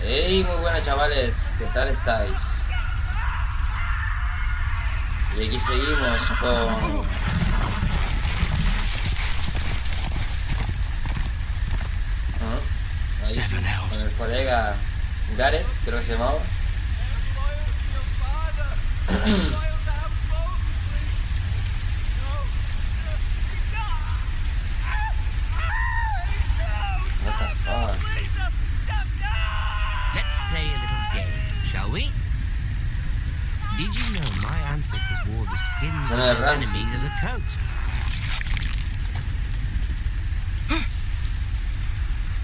Hey, muy buenas chavales, ¿qué tal estáis? Y aquí seguimos con... Ahí sí, con el colega Gareth, creo que se llamaba. What the fuck? Let's play a little game, shall we? Did you know my ancestors wore the skins of their enemies as a coat?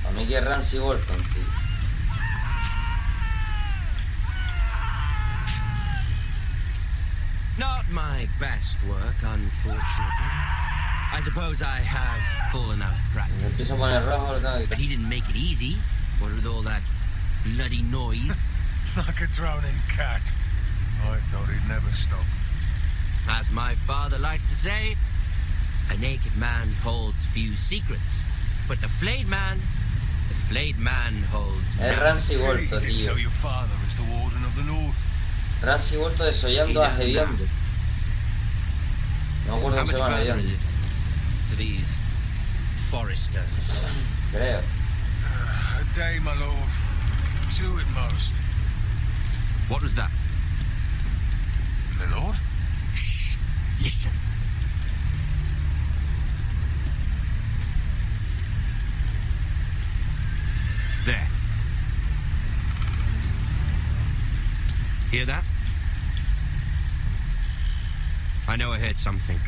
A mí que Rancy Bolton, tío. Not my best work, unfortunately. I suppose I have fallen out of practice. Empiezo a poner rojo, lo tengo que But he didn't make it easy. What with all that bloody noise? Like a drowning cat. I thought he'd never stop. As my father likes to say, a naked man holds few secrets, but the flayed man holds Es Rancy Bolton, tío. Know your father is the warden of the north. Rancy Bolton desollando a Hediondo. No me acuerdo cómo se llama Hediondo. To these Forresters. Creo. A day, my lord. Two at most. What was that? My lord? Shh. Listen. There. Hear that? I know I heard something.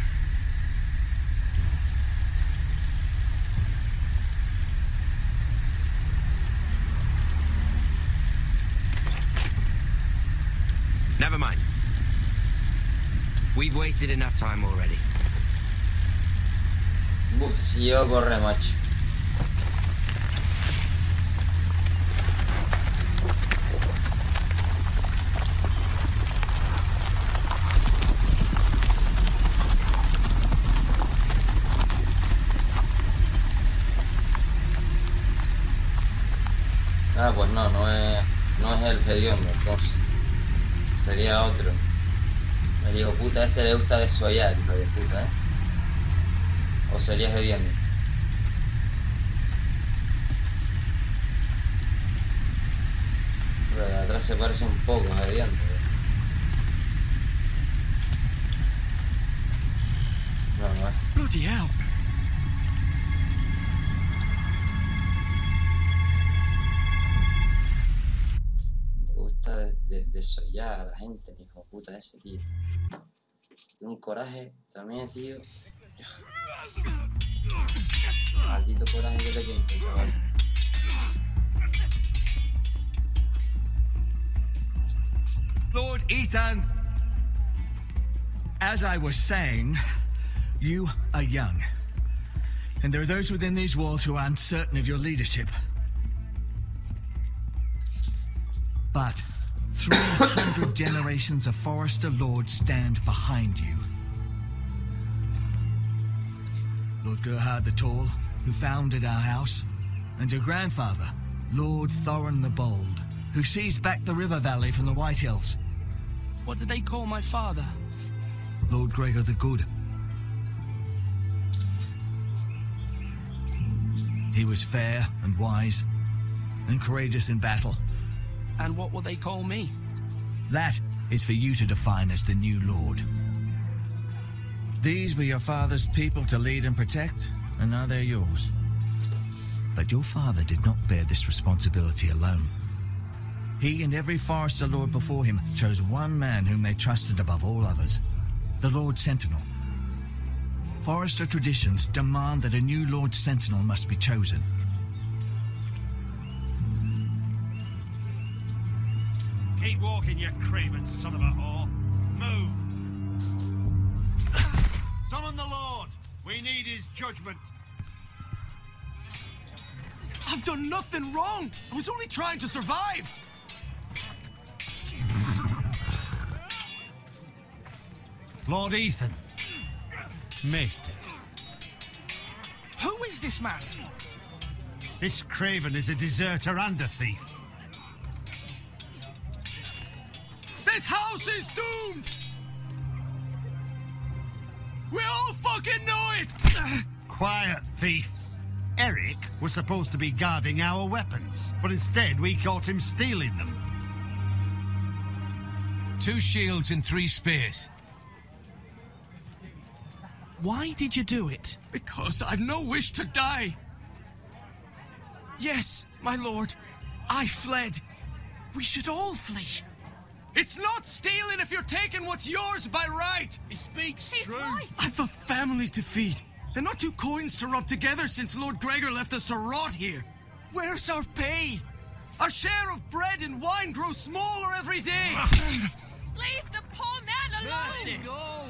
Never mind. We've wasted enough time already. Si yo corre, macho. Ah, pues no es el Hediondo, entonces. Sería otro. El hijo puta este le gusta desollar, hijo de puta, ¿eh? O sería Hediondo. Pero de atrás se parece un poco a Hediondo, ¿eh? No es. Bloody hell. Desollar a la gente, hijo de puta ese, tío. Tiene un coraje también, tío. Maldito coraje que te tiene, chaval. Lord Ethan, as I was saying, you are young. And there are those within these walls who are uncertain of your leadership. But 300 generations of Forrester lords stand behind you. Lord Gerhard the Tall, who founded our house, and your grandfather, Lord Thorin the Bold, who seized back the river valley from the White Hills. What did they call my father? Lord Gregor the Good. He was fair and wise, and courageous in battle. And what will they call me? That is for you to define as the new lord. These were your father's people to lead and protect, and now they're yours. But your father did not bear this responsibility alone. He and every Forrester lord before him chose one man whom they trusted above all others, the Lord Sentinel. Forrester traditions demand that a new Lord Sentinel must be chosen. Keep walking, you craven son of a whore. Move. Summon the Lord. We need his judgment. I've done nothing wrong. I was only trying to survive. Lord Ethan. Missed it. Who is this man? This craven is a deserter and a thief. This house is doomed! We all fucking know it! Quiet, thief. Eric was supposed to be guarding our weapons, but instead we caught him stealing them. 2 shields and 3 spears. Why did you do it? Because I've no wish to die. Yes, my lord, I fled. We should all flee. It's not stealing if you're taking what's yours by right. He speaks He's true. right. I've a family to feed. They're not 2 coins to rub together since Lord Gregor left us to rot here. Where's our pay? Our share of bread and wine grows smaller every day. Leave the poor man alone! Mercy, go.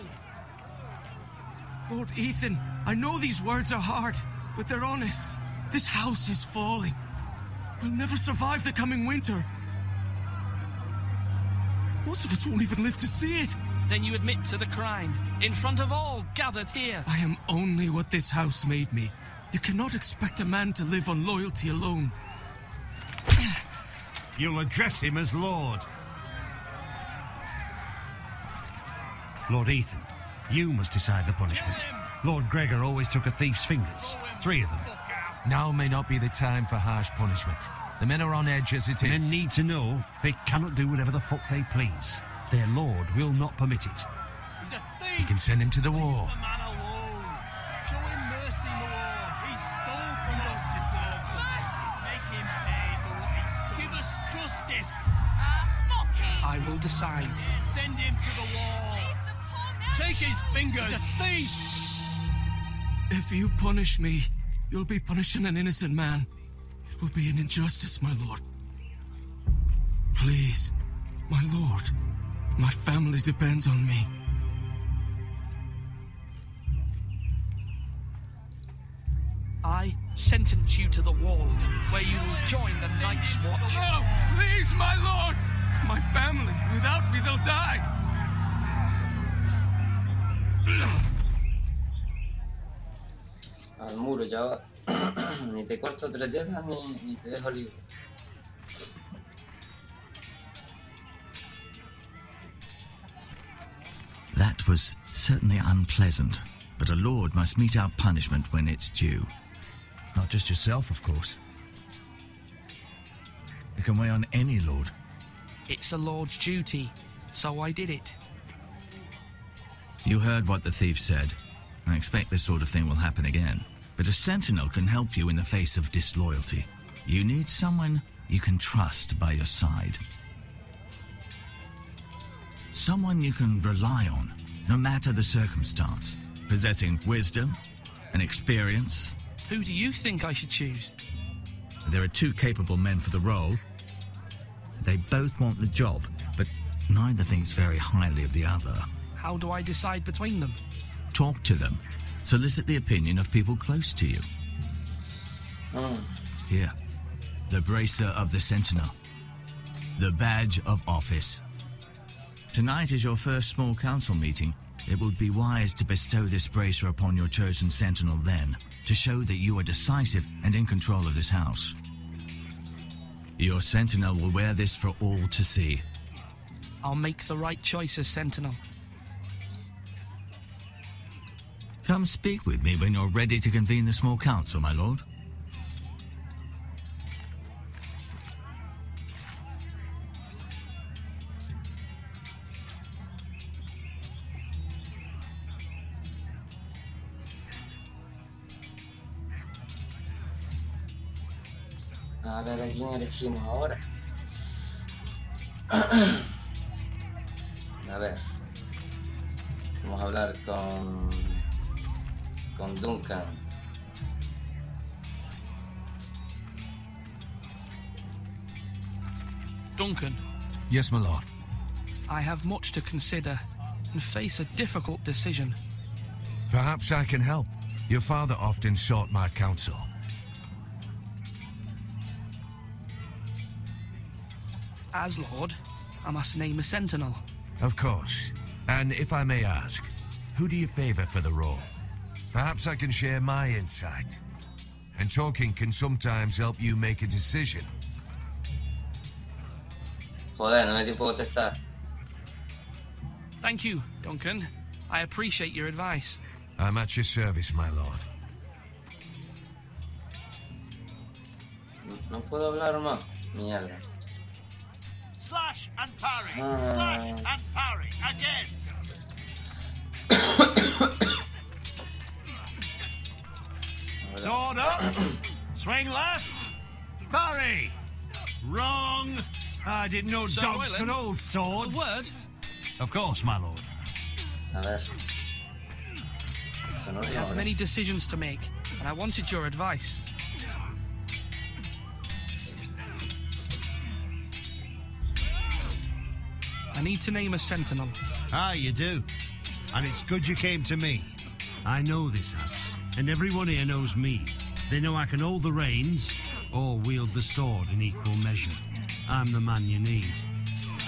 Lord Ethan, I know these words are hard, but they're honest. This house is falling. We'll never survive the coming winter. Most of us won't even live to see it. Then you admit to the crime, in front of all gathered here. I am only what this house made me. You cannot expect a man to live on loyalty alone. You'll address him as Lord. Lord Ethan, you must decide the punishment. Lord Gregor always took a thief's fingers. 3 of them. Now may not be the time for harsh punishment. The men are on edge as it is. Men need to know they cannot do whatever the fuck they please. Their lord will not permit it. He's a thief. You can send him to the war. The man alone. Show him mercy, my lord. He stole from us. Make him pay for what he stole. Give us justice. Fuck him! I will decide. Send him to the wall. Leave the poor man Take his fingers. He's a thief. If you punish me, you'll be punishing an innocent man. It will be an injustice, my lord. Please, my lord. My family depends on me. I sentence you to the wall, where you will join the Night's Watch. No, please, my lord! My family, without me, they'll die! Al muro, ya. Ni te corto 3 dedos ni te dejo libre. That was certainly unpleasant, but a lord must mete out punishment when it's due. Not just yourself, of course. It can weigh on any lord. It's a lord's duty, so I did it. You heard what the thief said. I expect this sort of thing will happen again. But a sentinel can help you in the face of disloyalty. You need someone you can trust by your side. Someone you can rely on, no matter the circumstance. Possessing wisdom and experience. Who do you think I should choose? There are 2 capable men for the role. They both want the job, but neither thinks very highly of the other. How do I decide between them? Talk to them. Solicit the opinion of people close to you. Here, the bracer of the sentinel. The badge of office. Tonight is your first small council meeting. It would be wise to bestow this bracer upon your chosen sentinel then, to show that you are decisive and in control of this house. Your sentinel will wear this for all to see. I'll make the right choice as sentinel. Come speak with me when you're ready to convene the small council, my lord. A ver, ¿a quién elegimos ahora? A ver. Vamos a hablar con Duncan. Duncan, Yes, my lord. I have much to consider and face a difficult decision. Perhaps I can help. Your father often sought my counsel. As Lord, I must name a sentinel. Of course. And if I may ask, who do you favor for the role? Perhaps I can share my insight. And talking can sometimes help you make a decision. Joder, no me dio tiempo de contestar. Thank you, Duncan. I appreciate your advice. I'm at your service, my lord. No puedo hablar más. Mierda. Slash and parry. Slash and parry. Again. Sword up. Swing left. Parry. Wrong. I didn't know Sir dogs Royland, could hold swords. A word? Of course, my lord. A ver. I have many decisions to make, and I wanted your advice. I need to name a sentinel. Ah, you do. And it's good you came to me. I know this house, and everyone here knows me. They know I can hold the reins or wield the sword in equal measure. I'm the man you need.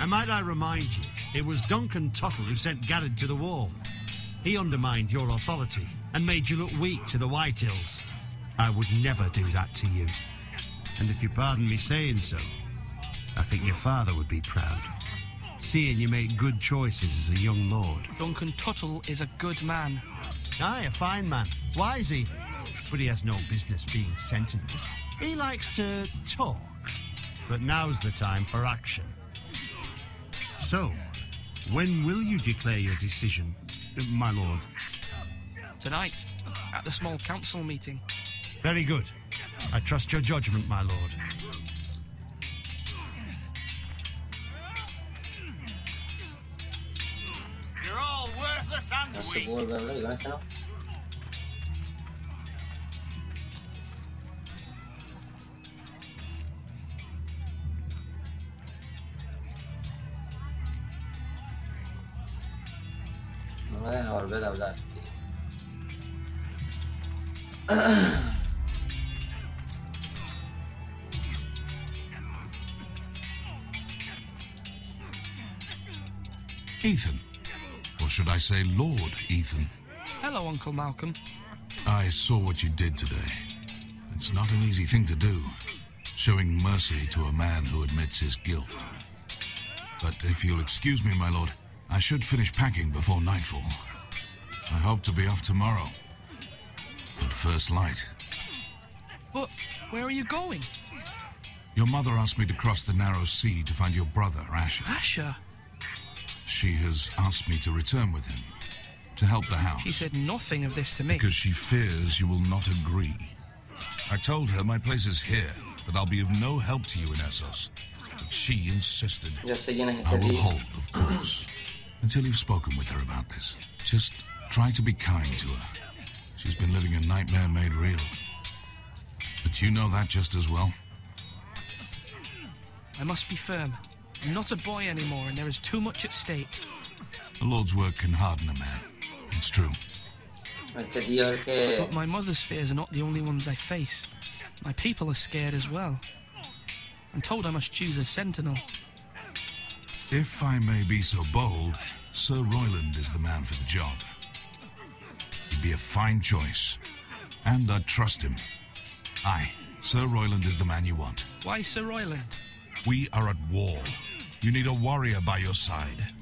And might I remind you, it was Duncan Tuttle who sent Garrett to the wall. He undermined your authority and made you look weak to the Whitehills. I would never do that to you. And if you pardon me saying so, I think your father would be proud, seeing you make good choices as a young lord. Duncan Tuttle is a good man. Aye, a fine man. Wise he? But he has no business being sentinel. He likes to talk, but now's the time for action. So, when will you declare your decision, my lord? Tonight, at the small council meeting. Very good. I trust your judgment, my lord. You're all worthless and No se weak. puede volver a hablar y con este no. No me deja volver a hablar, tío. Ethan. Or should I say Lord Ethan? Hello, Uncle Malcolm. I saw what you did today. It's not an easy thing to do, showing mercy to a man who admits his guilt. But if you'll excuse me, my lord, I should finish packing before nightfall. I hope to be off tomorrow. At first light. But where are you going? Your mother asked me to cross the narrow sea to find your brother, Asher. Asher? She has asked me to return with him, to help the house. She said nothing of this to me. Because she fears you will not agree. I told her my place is here, that I'll be of no help to you in Essos. But she insisted. Ya sé quién es I este will tío. hold, of course. Until you've spoken with her about this. Just try to be kind to her. She's been living a nightmare made real. But you know that just as well. I must be firm. I'm not a boy anymore, and there is too much at stake. The Lord's work can harden a man. It's true. Este tío es el que... But my mother's fears are not the only ones I face. My people are scared as well. I'm told I must choose a sentinel. If I may be so bold, Sir Royland is the man for the job. He'd be a fine choice. And I'd trust him. Aye, Sir Royland is the man you want. Why Sir Royland? We are at war. You need a warrior by your side.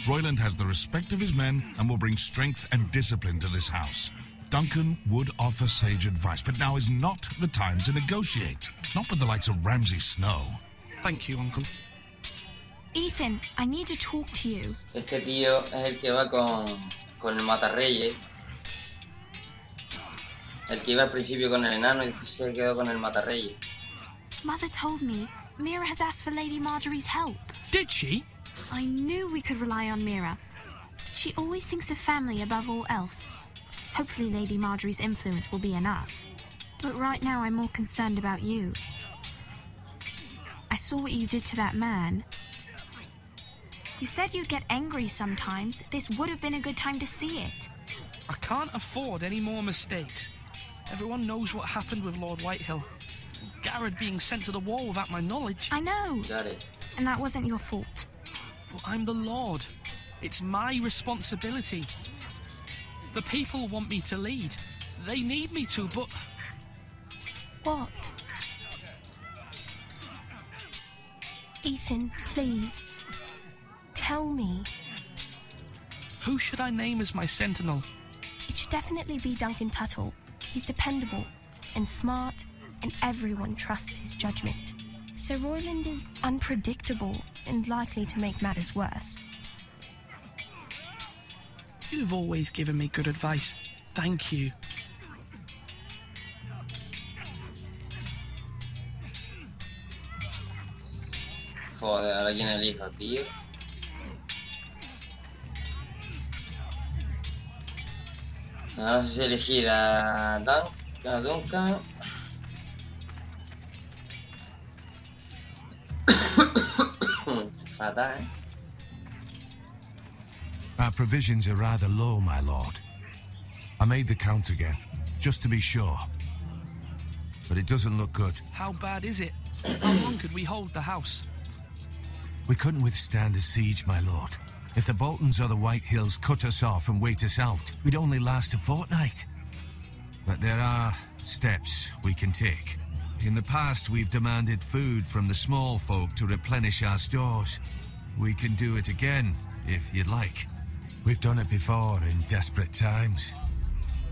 Royland has the respect of his men and will bring strength and discipline to this house. Duncan would offer sage advice, but now is not the time to negotiate. Not with the likes of Ramsay Snow. Thank you, Uncle. Ethan, I need to talk to you. Este tío es el que va con el matarreyes. El que iba al principio con el enano y después se quedó con el matarreyes. Mother told me Mira has asked for Lady Marjorie's help. Did she? I knew we could rely on Mira. She always thinks of family above all else. Hopefully Lady Marjorie's influence will be enough. But right now I'm more concerned about you. I saw what you did to that man. You said you'd get angry sometimes. This would have been a good time to see it. I can't afford any more mistakes. Everyone knows what happened with Lord Whitehill. Garrett being sent to the wall without my knowledge. I know. Got it. And that wasn't your fault. But I'm the Lord. It's my responsibility. The people want me to lead. They need me to, but... What? Ethan, please. Tell me. Who should I name as my sentinel? It should definitely be Duncan Tuttle. He's dependable and smart, and everyone trusts his judgment. Sir Royland is unpredictable and likely to make matters worse. You've always given me good advice. Thank you. Joder, ahora quién elijo, tío. Ahora no sé si elegir a Duncan. Fatal, ¿eh? Our provisions are rather low, my lord. I made the count again, just to be sure. But it doesn't look good. How bad is it? How long could we hold the house? We couldn't withstand a siege, my lord. If the Boltons or the White Hills cut us off and wait us out, we'd only last a fortnight. But there are steps we can take. In the past, we've demanded food from the small folk to replenish our stores. We can do it again, if you'd like. We've done it before in desperate times.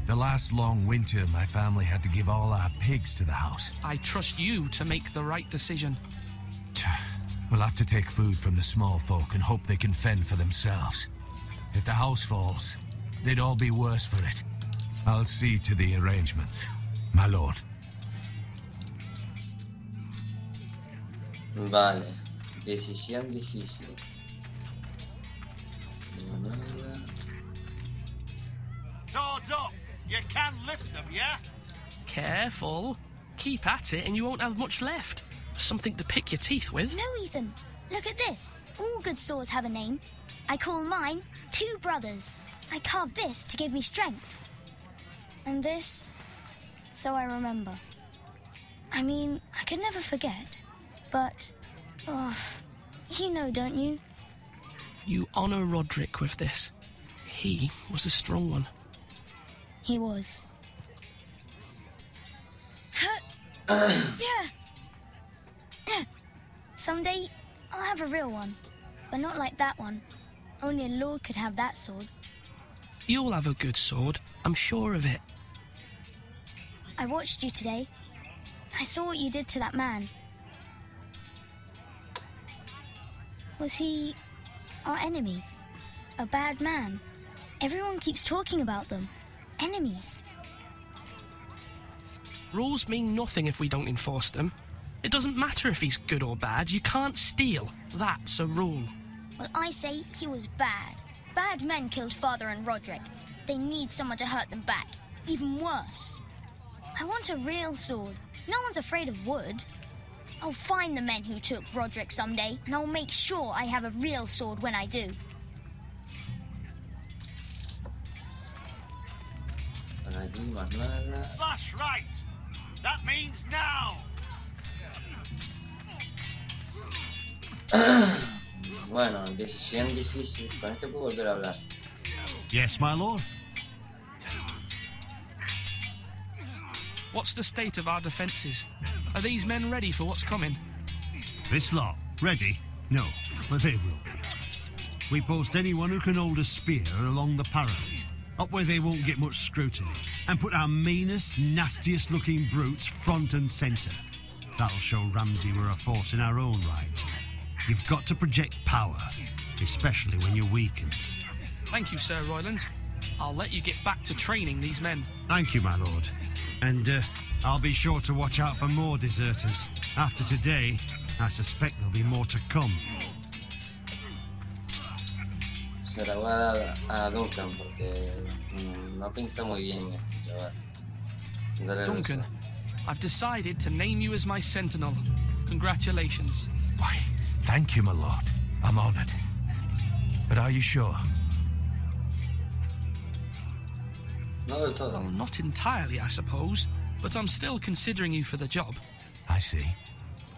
The last long winter, my family had to give all our pigs to the house. I trust you to make the right decision. We'll have to take food from the small folk and hope they can fend for themselves. If the house falls, they'd all be worse for it. I'll see to the arrangements, my lord. Vale, decisión difícil. Nada. Swords up! You can lift them, yeah? Careful. Keep at it and you won't have much left. Something to pick your teeth with. No, Ethan. Look at this. All good swords have a name. I call mine Two Brothers. I carved this to give me strength. And this, so I remember. I mean, I could never forget. But, you know, don't you? You honor Roderick with this. He was a strong one. He was. Yeah. Someday, I'll have a real one. But not like that one. Only a lord could have that sword. You'll have a good sword. I'm sure of it. I watched you today. I saw what you did to that man. Was he our enemy? A bad man? Everyone keeps talking about them. Enemies. Rules mean nothing if we don't enforce them. It doesn't matter if he's good or bad. You can't steal. That's a rule. Well, I say he was bad. Bad men killed Father and Roderick. They need someone to hurt them back. Even worse. I want a real sword. No one's afraid of wood. I'll find the men who took Roderick someday, and I'll make sure I have a real sword when I do. Slash right! That means now! Bueno, decisión difícil. Con este puedo volver a hablar. Yes, my lord. What's the state of our defences? Are these men ready for what's coming? This lot, ready? No, but they will be. We post anyone who can hold a spear along the parapet, up where they won't get much scrutiny, and put our meanest, nastiest looking brutes front and centre. That'll show Ramsay we're a force in our own right. You've got to project power, especially when you're weakened. Thank you, Sir Royland. I'll let you get back to training these men. Thank you, my lord. And I'll be sure to watch out for more deserters. After today, I suspect there'll be more to come. Se la voy a dar a Duncan porque no pinta muy bien esto, chaval. Duncan, I've decided to name you as my sentinel. Congratulations. Why, thank you, my lord. I'm honored. But are you sure? No del todo. Well, not entirely, I suppose, but I'm still considering you for the job. I see.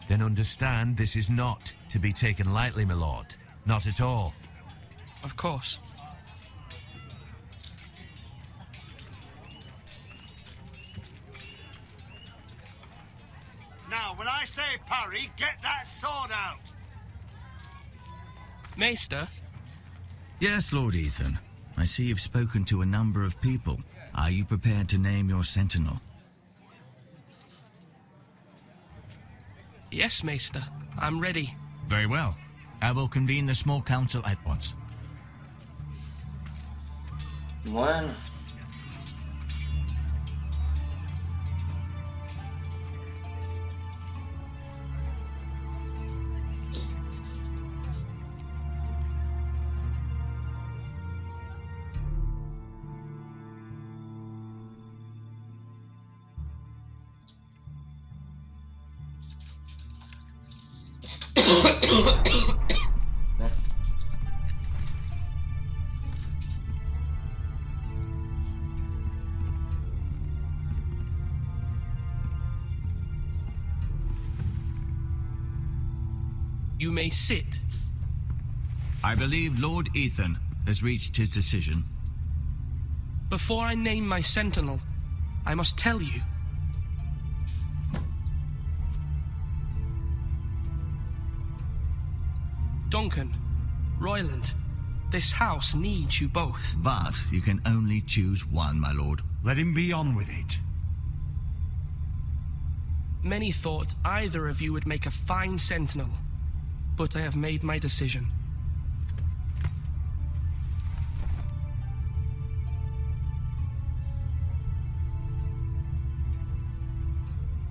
Then understand this is not to be taken lightly, my lord. Not at all. Of course. Now, when I say parry, get that sword out. Maester? Yes, Lord Ethan. I see you've spoken to a number of people. Are you prepared to name your sentinel? Yes, Maester. I'm ready. Very well. I will convene the small council at once. Bueno. You may sit. I believe Lord Ethan has reached his decision. Before I name my sentinel, I must tell you. Duncan, Royland, this house needs you both. But you can only choose one, my lord. Let him be on with it. Many thought either of you would make a fine sentinel, but I have made my decision.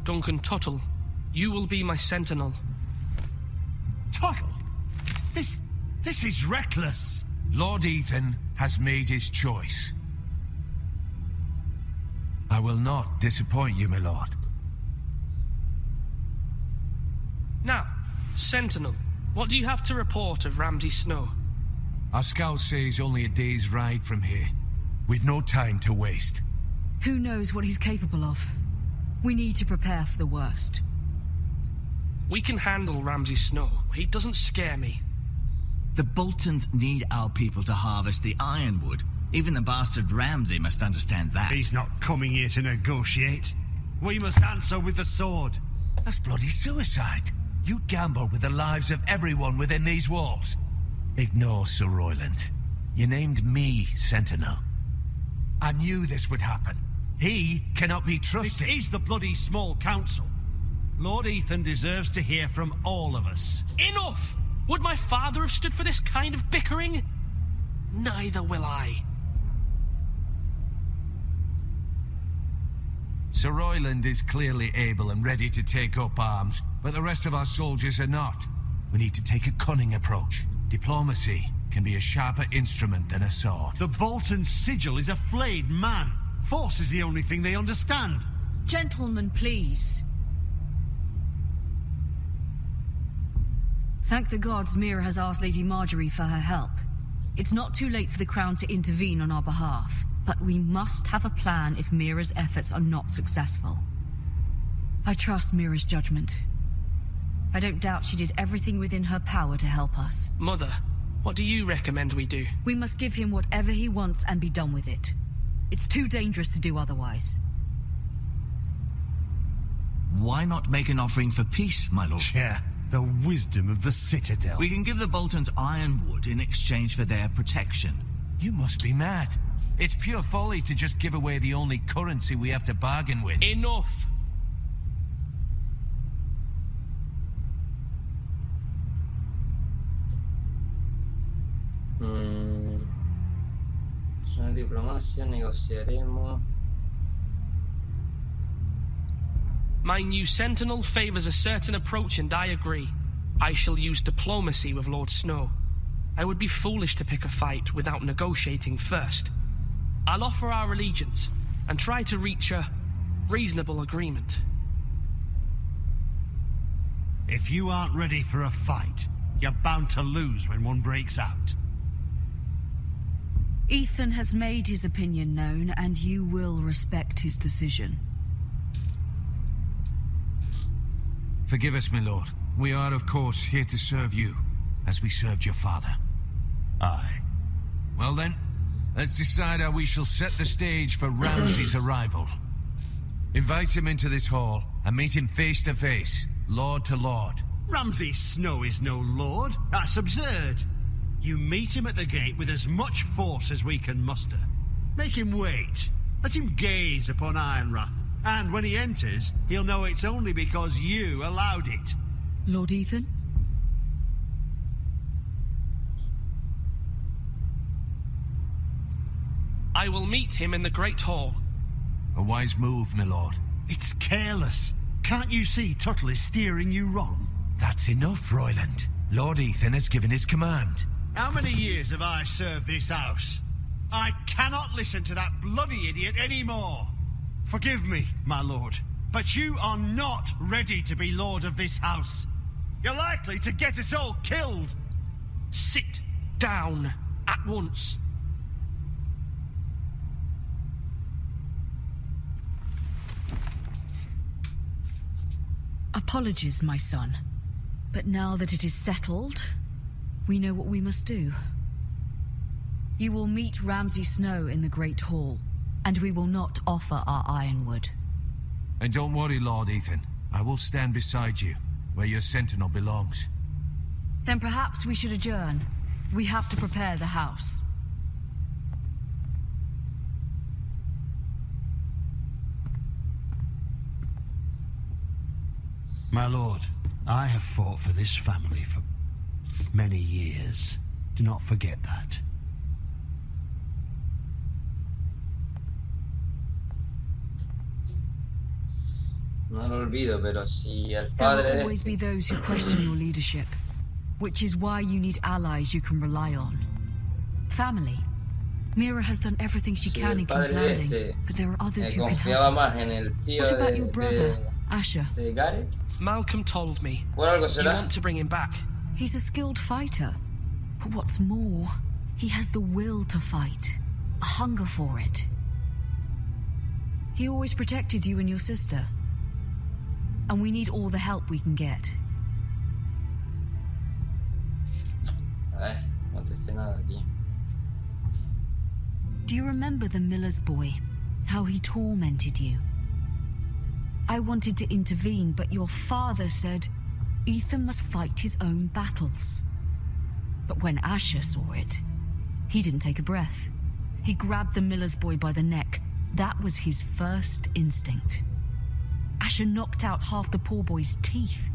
Duncan Tuttle, you will be my sentinel. Tuttle? This is reckless. Lord Ethan has made his choice. I will not disappoint you, my lord. Now, sentinel, what do you have to report of Ramsay Snow? Our scout says only a day's ride from here, with no time to waste. Who knows what he's capable of? We need to prepare for the worst. We can handle Ramsay Snow. He doesn't scare me. The Boltons need our people to harvest the ironwood. Even the bastard Ramsay must understand that. He's not coming here to negotiate. We must answer with the sword. That's bloody suicide. You'd gamble with the lives of everyone within these walls. Ignore Sir Royland. You named me Sentinel. I knew this would happen. He cannot be trusted. This is the bloody small council. Lord Ethan deserves to hear from all of us. Enough! Would my father have stood for this kind of bickering? Neither will I. Sir Royland is clearly able and ready to take up arms, but the rest of our soldiers are not. We need to take a cunning approach. Diplomacy can be a sharper instrument than a sword. The Bolton sigil is a flayed man. Force is the only thing they understand. Gentlemen, please. Thank the gods Mira has asked Lady Marjorie for her help. It's not too late for the Crown to intervene on our behalf, but we must have a plan if Mira's efforts are not successful. I trust Mira's judgment. I don't doubt she did everything within her power to help us. Mother, what do you recommend we do? We must give him whatever he wants and be done with it. It's too dangerous to do otherwise. Why not make an offering for peace, my lord? Yeah, the wisdom of the Citadel. We can give the Boltons ironwood in exchange for their protection. You must be mad. It's pure folly to just give away the only currency we have to bargain with. Enough! Zona de diplomacia, negociaremos. My new sentinel favors a certain approach, and I agree. I shall use diplomacy with Lord Snow. I would be foolish to pick a fight without negotiating first. I'll offer our allegiance and try to reach a reasonable agreement. If you aren't ready for a fight, you're bound to lose when one breaks out. Ethan has made his opinion known, and you will respect his decision. Forgive us, my lord. We are, of course, here to serve you, as we served your father. Aye. Well then, let's decide how we shall set the stage for Ramsay's arrival. Invite him into this hall and meet him face to face, lord to lord. Ramsay Snow is no lord. That's absurd. You meet him at the gate with as much force as we can muster. Make him wait. Let him gaze upon Ironrath. And when he enters, he'll know it's only because you allowed it. Lord Ethan? I will meet him in the Great Hall. A wise move, my lord. It's careless. Can't you see Tuttle is steering you wrong? That's enough, Royland. Lord Ethan has given his command. How many years have I served this house? I cannot listen to that bloody idiot anymore. Forgive me, my lord, but you are not ready to be lord of this house. You're likely to get us all killed. Sit down at once. Apologies, my son. But now that it is settled, we know what we must do. You will meet Ramsay Snow in the Great Hall, and we will not offer our ironwood. And don't worry, Lord Ethan. I will stand beside you, where your sentinel belongs. Then perhaps we should adjourn. We have to prepare the house. My lord, I have fought for this family for many years. Do not forget that. No lo olvido, pero si el There padre will de always be those who question your leadership, which is why you need allies you can rely on. Family. Mira has done everything she si can el in King's padre de Landing, este but there are others who can confiaba help más us. en el tío What about your brother, Asher? de Gareth. Malcolm told me. Por algo You será. want to bring him back. He's a skilled fighter. But what's more, he has the will to fight. A hunger for it. He always protected you and your sister. And we need all the help we can get. No contesté nada, tío. Do you remember the miller's boy? How he tormented you? I wanted to intervene, but your father said Ethan must fight his own battles. But when Asher saw it, he didn't take a breath. He grabbed the miller's boy by the neck. That was his first instinct. Asher knocked out half the poor boy's teeth.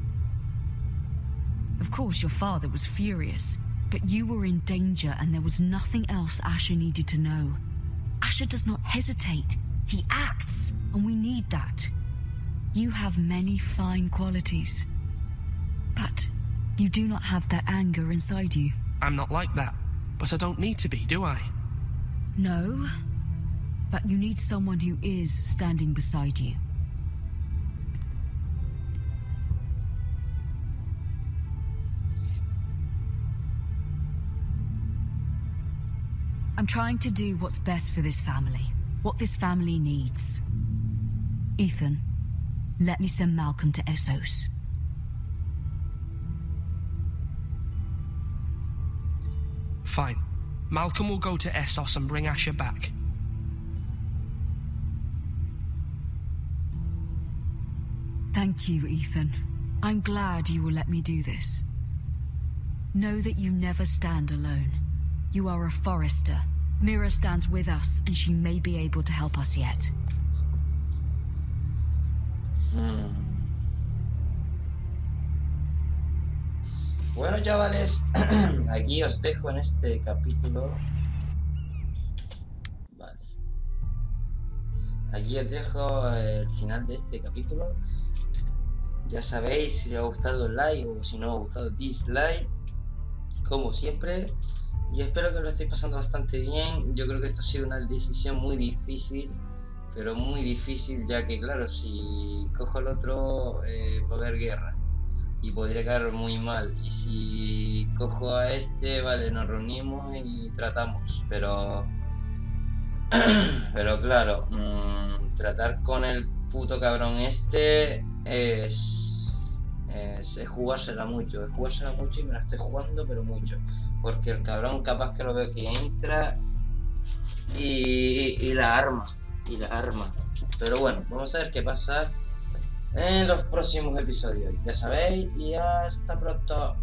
Of course, your father was furious, but you were in danger and there was nothing else Asher needed to know. Asher does not hesitate. He acts, and we need that. You have many fine qualities, but you do not have that anger inside you. I'm not like that, but I don't need to be, do I? No, but you need someone who is standing beside you. I'm trying to do what's best for this family, what this family needs. Ethan, let me send Malcolm to Essos. Fine. Malcolm will go to Essos and bring Asher back. Thank you, Ethan. I'm glad you will let me do this. Know that you never stand alone. You are a Forrester. Mira stands with us, and she may be able to help us yet. Bueno, chavales, aquí os dejo en este capítulo. Vale. Aquí os dejo el final de este capítulo. Ya sabéis, si os ha gustado like o si no os ha gustado dislike, como siempre. Y espero que lo estéis pasando bastante bien. Yo creo que esto ha sido una decisión muy difícil, pero muy difícil, ya que claro, si cojo el otro va a haber guerra y podría caer muy mal. Y si cojo a este, vale, nos reunimos y tratamos, pero claro, tratar con el puto cabrón este es Es jugársela mucho y me la estoy jugando pero mucho. Porque el cabrón capaz que lo veo que entra y la arma. Pero bueno, vamos a ver qué pasa en los próximos episodios. Ya sabéis, y hasta pronto.